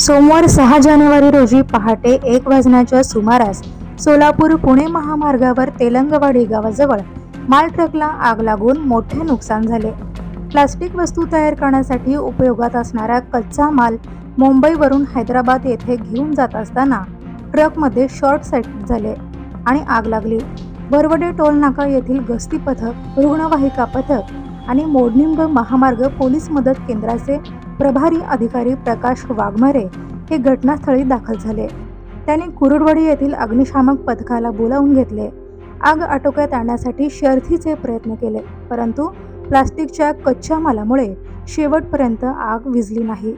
सोमवार 6 जानेवारी रोजी पहाटे 1 वाजण्याच्या सुमारास सोलापूर पुणे महामार्गावर तेलंगवाडी गावाजवळ माल ट्रकला आग लागून मोठे नुकसान झाले। प्लास्टिक वस्तू तयार करण्यासाठी उपयोगात असणारा कच्चा माल मुंबईवरून हैदराबाद येथे घेऊन जात असताना ट्रकमध्ये शॉर्ट सर्किट झाले आणि आग लागली। बरवडे टोल नाका येथील गस्ती पथक, रुग्णवाहिका पथक आणि मोडनिंब महामार्ग पोलीस मदत केंद्राचे प्रभारी अधिकारी प्रकाश वाघमारे हे घटनास्थळी दाखल झाले। त्यांनी कुरुडवाडी येथील अग्निशामक पथकाला बोलावून घेतले। आग आटोक्यात आणण्यासाठी शर्थीचे प्रयत्न केले, परंतु प्लास्टिकच्या कच्च्या मालामुळे शेवटपर्यंत आग विझली नाही।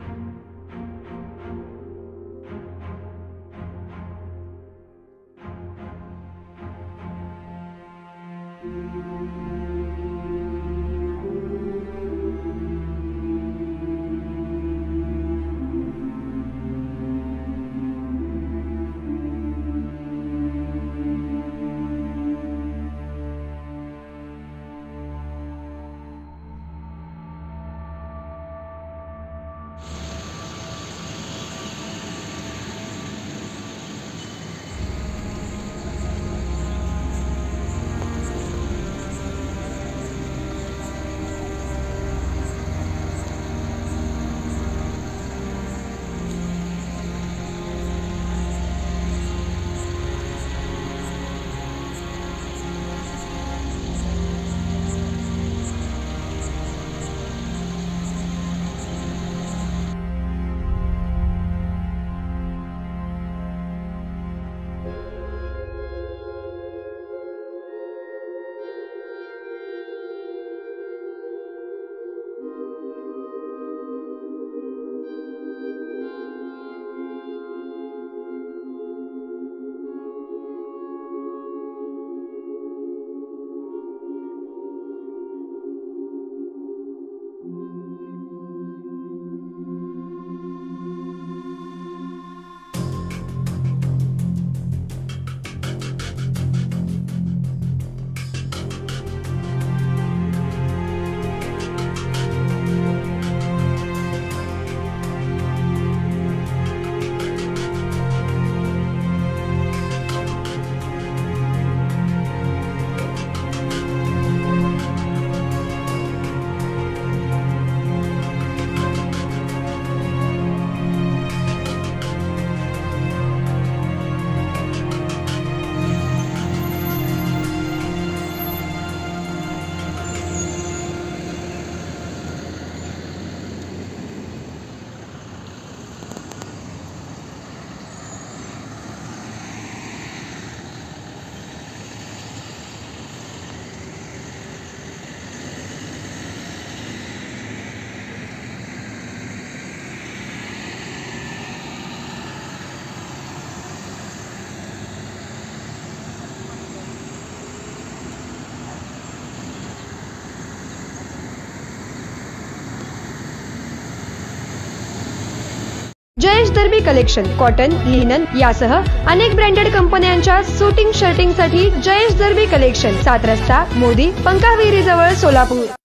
जयेश दर्बी कलेक्शन कॉटन, लिनन यासह अनेक ब्रँडेड कंपन्यांच्या शूटिंग शर्टिंग साठी जयेश दर्बी कलेक्शन, 7 रस्ता मोदी पंकाविहिरी जवळ सोलापूर।